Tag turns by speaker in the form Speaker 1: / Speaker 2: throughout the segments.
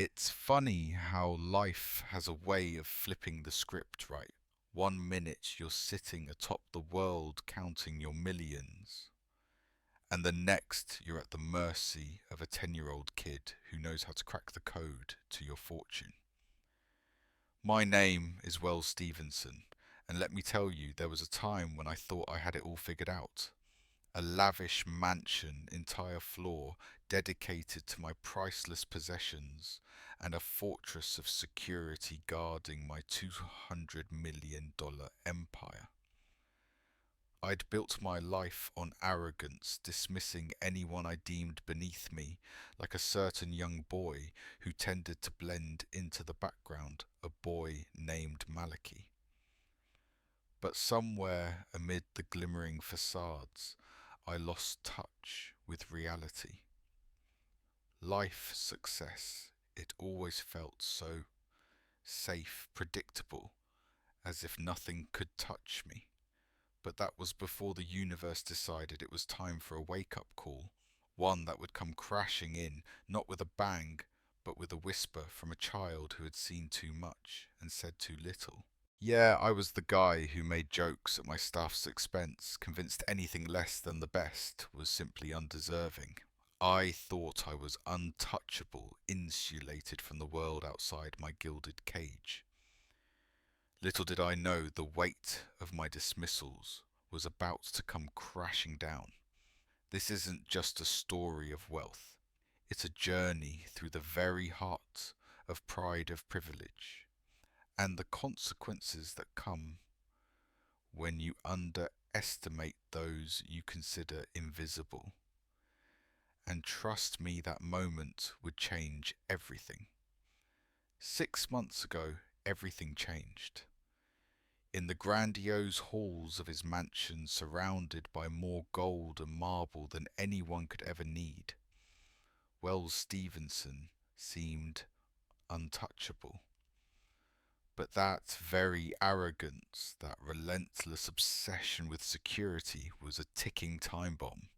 Speaker 1: It's funny how life has a way of flipping the script, right? One minute you're sitting atop the world counting your millions, and the next you're at the mercy of a 10-year-old kid who knows how to crack the code to your fortune. My name is Wells Stevenson, and let me tell you, there was a time when I thought I had it all figured out. A lavish mansion, entire floor dedicated to my priceless possessions, and a fortress of security guarding my $200 million empire. I'd built my life on arrogance, dismissing anyone I deemed beneath me, like a certain young boy who tended to blend into the background, a boy named Malachi. But somewhere amid the glimmering facades, I lost touch with reality. Life success, it always felt so safe, predictable, as if nothing could touch me. But that was before the universe decided it was time for a wake-up call, one that would come crashing in, not with a bang, but with a whisper from a child who had seen too much and said too little. Yeah, I was the guy who made jokes at my staff's expense, convinced anything less than the best was simply undeserving. I thought I was untouchable, insulated from the world outside my gilded cage. Little did I know the weight of my dismissals was about to come crashing down. This isn't just a story of wealth. It's a journey through the very heart of pride of privilege and the consequences that come when you underestimate those you consider invisible. And trust me, that moment would change everything. 6 months ago, everything changed. In the grandiose halls of his mansion, surrounded by more gold and marble than anyone could ever need, Wells Stevenson seemed untouchable. But that very arrogance, that relentless obsession with security, was a ticking time bomb.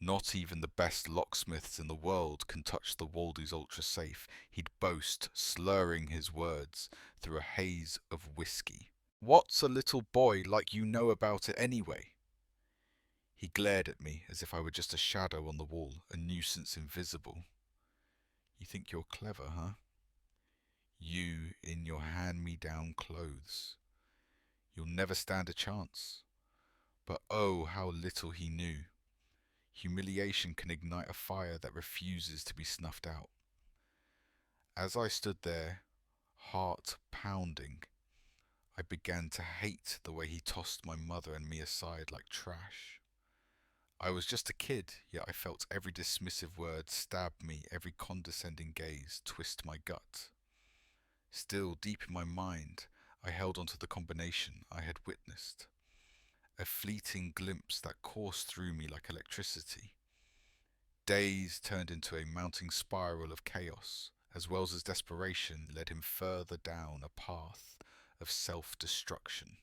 Speaker 1: Not even the best locksmiths in the world can touch the Waldy's Ultra Safe, he'd boast, slurring his words through a haze of whiskey. What's a little boy like you know about it anyway? He glared at me as if I were just a shadow on the wall, a nuisance invisible. You think you're clever, huh? You in your hand-me-down clothes. You'll never stand a chance. But oh, how little he knew. Humiliation can ignite a fire that refuses to be snuffed out. As I stood there, heart pounding, I began to hate the way he tossed my mother and me aside like trash. I was just a kid, yet I felt every dismissive word stab me, every condescending gaze twist my gut. Still, deep in my mind, I held onto the combination I had witnessed. A fleeting glimpse that coursed through me like electricity. Days turned into a mounting spiral of chaos, as Wells's desperation led him further down a path of self-destruction.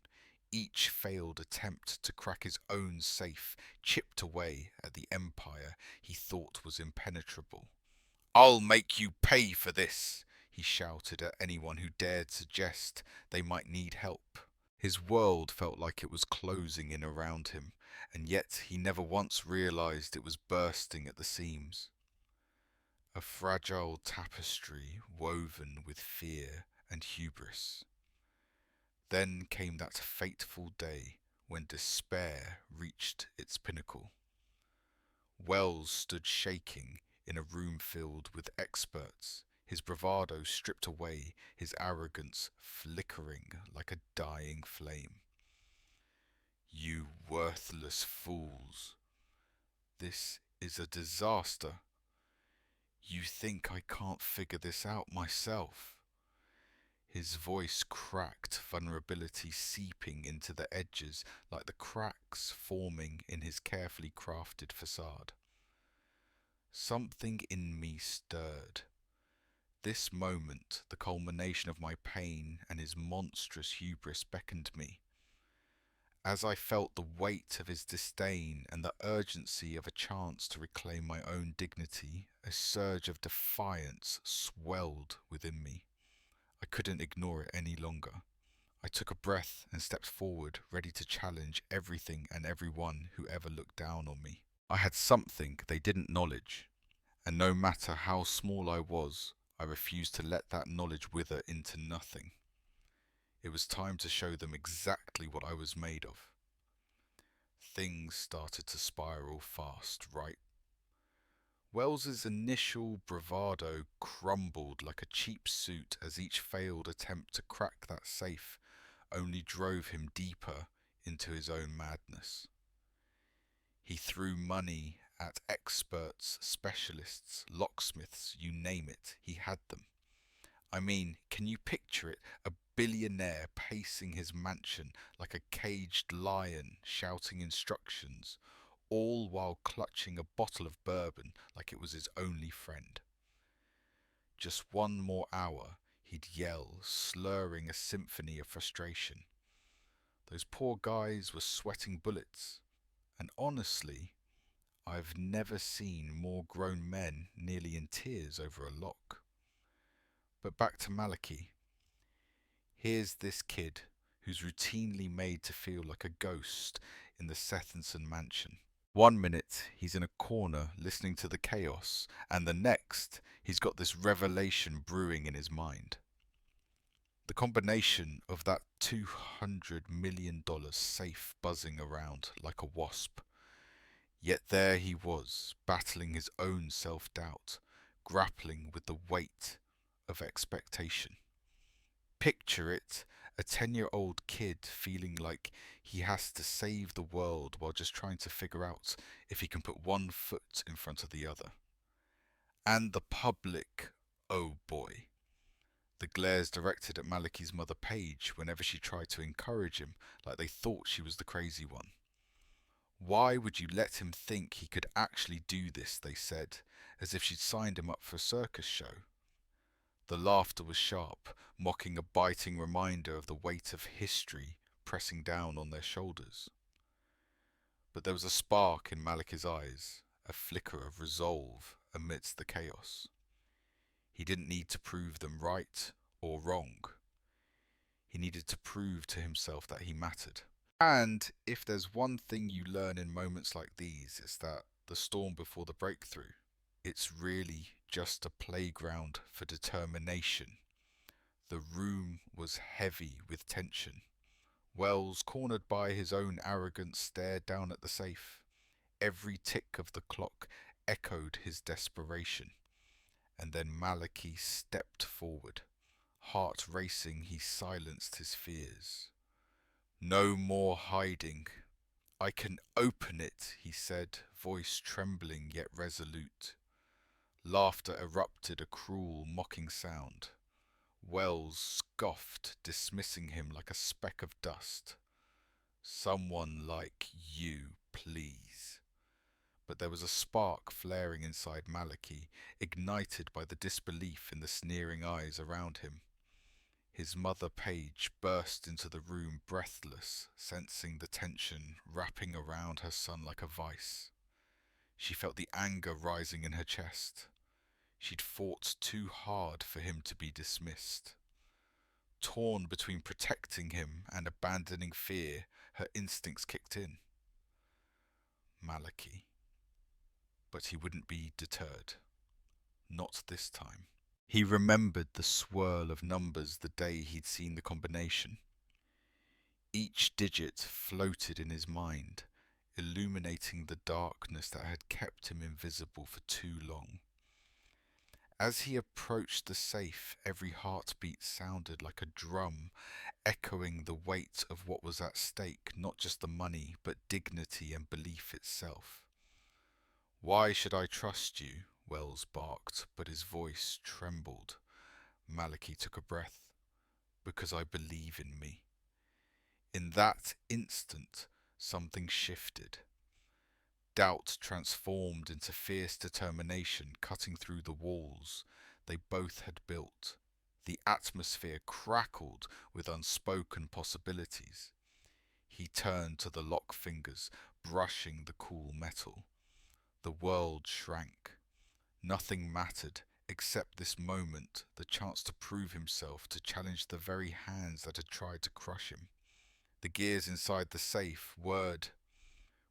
Speaker 1: Each failed attempt to crack his own safe chipped away at the empire he thought was impenetrable. "I'll make you pay for this!" he shouted at anyone who dared suggest they might need help. His world felt like it was closing in around him, and yet he never once realized it was bursting at the seams. A fragile tapestry woven with fear and hubris. Then came that fateful day when despair reached its pinnacle. Wells stood shaking in a room filled with experts, his bravado stripped away, his arrogance flickering like a dying flame. "You worthless fools! This is a disaster! You think I can't figure this out myself?" His voice cracked, vulnerability seeping into the edges like the cracks forming in his carefully crafted facade. Something in me stirred. This moment, the culmination of my pain and his monstrous hubris, beckoned me. As I felt the weight of his disdain and the urgency of a chance to reclaim my own dignity, a surge of defiance swelled within me. I couldn't ignore it any longer. I took a breath and stepped forward, ready to challenge everything and everyone who ever looked down on me. I had something they didn't knowledge, and no matter how small I was, I refused to let that knowledge wither into nothing. It was time to show them exactly what I was made of. Things started to spiral fast, right? Wells's initial bravado crumbled like a cheap suit as each failed attempt to crack that safe only drove him deeper into his own madness. He threw money at experts, specialists, locksmiths, you name it, he had them. I mean, can you picture it? A billionaire pacing his mansion like a caged lion, shouting instructions, all while clutching a bottle of bourbon like it was his only friend. Just one more hour, he'd yell, slurring a symphony of frustration. Those poor guys were sweating bullets, and honestly, I've never seen more grown men nearly in tears over a lock. But back to Malachi. Here's this kid who's routinely made to feel like a ghost in the Sethenson mansion. One minute he's in a corner listening to the chaos, and the next he's got this revelation brewing in his mind. The combination of that $200 million safe buzzing around like a wasp. Yet there he was, battling his own self-doubt, grappling with the weight of expectation. Picture it, a 10-year-old kid feeling like he has to save the world while just trying to figure out if he can put one foot in front of the other. And the public, oh boy. The glares directed at Malachi's mother Paige whenever she tried to encourage him, like they thought she was the crazy one. Why would you let him think he could actually do this, they said, as if she'd signed him up for a circus show. The laughter was sharp, mocking a biting reminder of the weight of history pressing down on their shoulders. But there was a spark in Malachi's eyes, a flicker of resolve amidst the chaos. He didn't need to prove them right or wrong. He needed to prove to himself that he mattered. And if there's one thing you learn in moments like these, it's that the storm before the breakthrough, it's really just a playground for determination. The room was heavy with tension. Wells, cornered by his own arrogance, stared down at the safe. Every tick of the clock echoed his desperation. And then Malachi stepped forward. Heart racing, he silenced his fears. No more hiding. I can open it, he said, voice trembling yet resolute. Laughter erupted, a cruel, mocking sound. Wells scoffed, dismissing him like a speck of dust. Someone like you, please. But there was a spark flaring inside Malachi, ignited by the disbelief in the sneering eyes around him. His mother Paige burst into the room breathless, sensing the tension wrapping around her son like a vice. She felt the anger rising in her chest. She'd fought too hard for him to be dismissed. Torn between protecting him and abandoning fear, her instincts kicked in. Malachi. But he wouldn't be deterred. Not this time. He remembered the swirl of numbers the day he'd seen the combination. Each digit floated in his mind, illuminating the darkness that had kept him invisible for too long. As he approached the safe, every heartbeat sounded like a drum, echoing the weight of what was at stake, not just the money, but dignity and belief itself. Why should I trust you? Wells barked, but his voice trembled. Malachi took a breath. Because I believe in me. In that instant, something shifted. Doubt transformed into fierce determination, cutting through the walls they both had built. The atmosphere crackled with unspoken possibilities. He turned to the lock fingers, brushing the cool metal. The world shrank. Nothing mattered except this moment, the chance to prove himself, to challenge the very hands that had tried to crush him. The gears inside the safe whirred.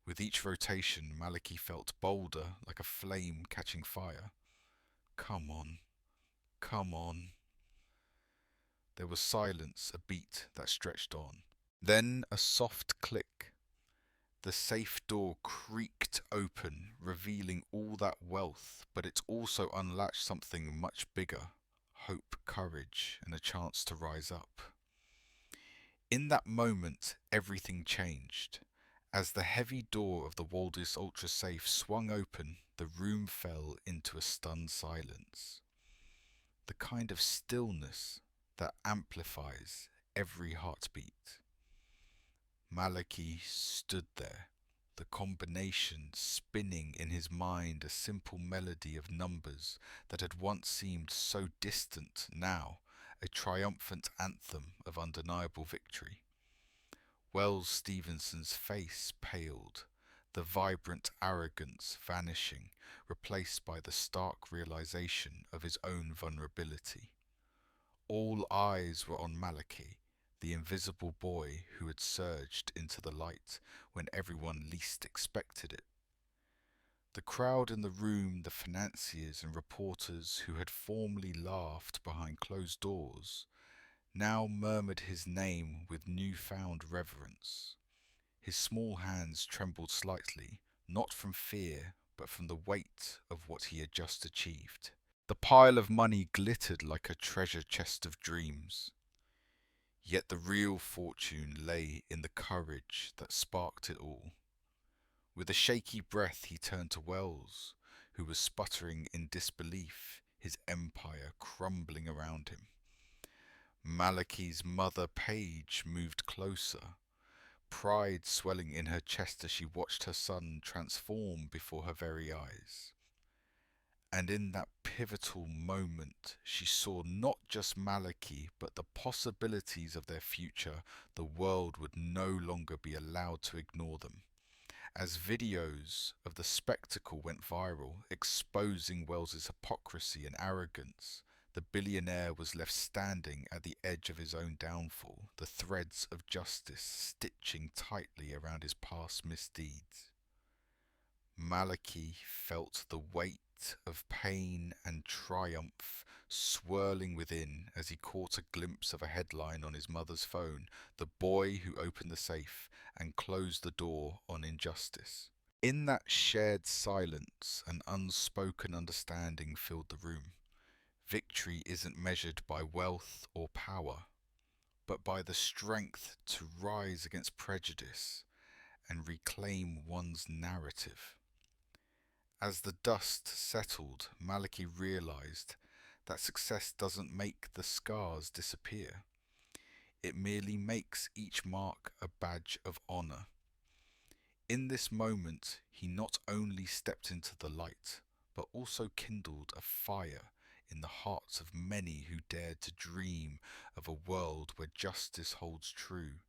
Speaker 1: With each rotation, Maliki felt bolder, like a flame catching fire. Come on, come on. There was silence, a beat that stretched on. Then a soft click. The safe door creaked open, revealing all that wealth, but it also unlatched something much bigger: hope, courage, and a chance to rise up. In that moment, everything changed. As the heavy door of the Waldis Ultra Safe swung open, the room fell into a stunned silence. The kind of stillness that amplifies every heartbeat. Maliki stood there, the combination spinning in his mind, a simple melody of numbers that had once seemed so distant, now a triumphant anthem of undeniable victory. Wells Stevenson's face paled, the vibrant arrogance vanishing, replaced by the stark realization of his own vulnerability. All eyes were on Maliki, the invisible boy who had surged into the light when everyone least expected it. The crowd in the room, the financiers and reporters who had formerly laughed behind closed doors, now murmured his name with newfound reverence. His small hands trembled slightly, not from fear, but from the weight of what he had just achieved. The pile of money glittered like a treasure chest of dreams. Yet the real fortune lay in the courage that sparked it all. With a shaky breath he turned to Wells, who was sputtering in disbelief, his empire crumbling around him. Malachi's mother, Paige, moved closer, pride swelling in her chest as she watched her son transform before her very eyes. And in that pivotal moment, she saw not just Maliki, but the possibilities of their future. The world would no longer be allowed to ignore them. As videos of the spectacle went viral, exposing Wells's hypocrisy and arrogance, the billionaire was left standing at the edge of his own downfall, the threads of justice stitching tightly around his past misdeeds. Maliki felt the weight of pain and triumph swirling within as he caught a glimpse of a headline on his mother's phone: the boy who opened the safe and closed the door on injustice. In that shared silence, an unspoken understanding filled the room. Victory isn't measured by wealth or power, but by the strength to rise against prejudice and reclaim one's narrative. As the dust settled, Maliki realized that success doesn't make the scars disappear. It merely makes each mark a badge of honor. In this moment, he not only stepped into the light, but also kindled a fire in the hearts of many who dared to dream of a world where justice holds true,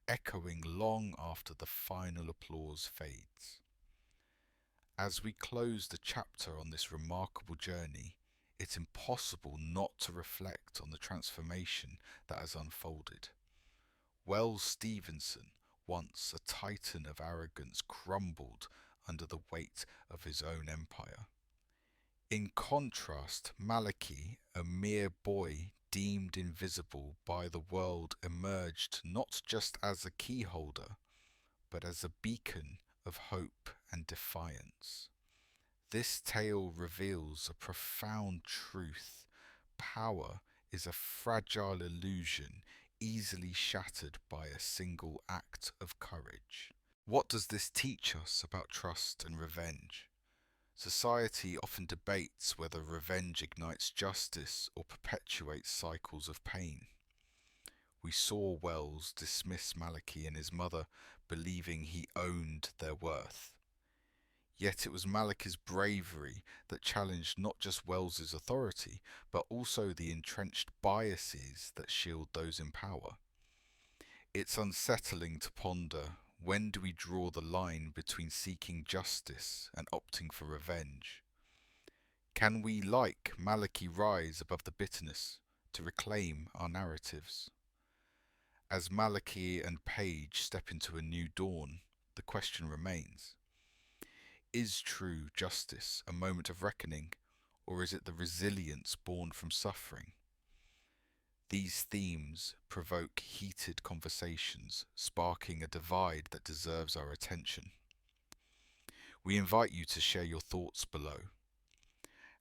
Speaker 1: echoing long after the final applause fades. As we close the chapter on this remarkable journey, it's impossible not to reflect on the transformation that has unfolded. Wells Stevenson, once a titan of arrogance, crumbled under the weight of his own empire. In contrast, Maliki, a mere boy deemed invisible by the world, emerged not just as a key holder, but as a beacon of hope and defiance. This tale reveals a profound truth. Power is a fragile illusion, easily shattered by a single act of courage. What does this teach us about trust and revenge? Society often debates whether revenge ignites justice or perpetuates cycles of pain. We saw Wells dismiss Maliki and his mother, believing he owned their worth. Yet it was Maliki's bravery that challenged not just Wells's authority, but also the entrenched biases that shield those in power. It's unsettling to ponder, when do we draw the line between seeking justice and opting for revenge? Can we, like Maliki, rise above the bitterness to reclaim our narratives? As Maliki and Paige step into a new dawn, the question remains: is true justice a moment of reckoning, or is it the resilience born from suffering? These themes provoke heated conversations, sparking a divide that deserves our attention. We invite you to share your thoughts below.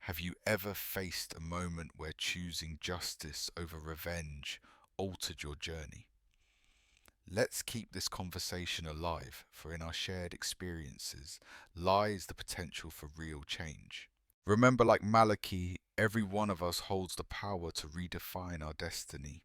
Speaker 1: Have you ever faced a moment where choosing justice over revenge altered your journey? Let's keep this conversation alive, for in our shared experiences lies the potential for real change. Remember, like Maliki, every one of us holds the power to redefine our destiny.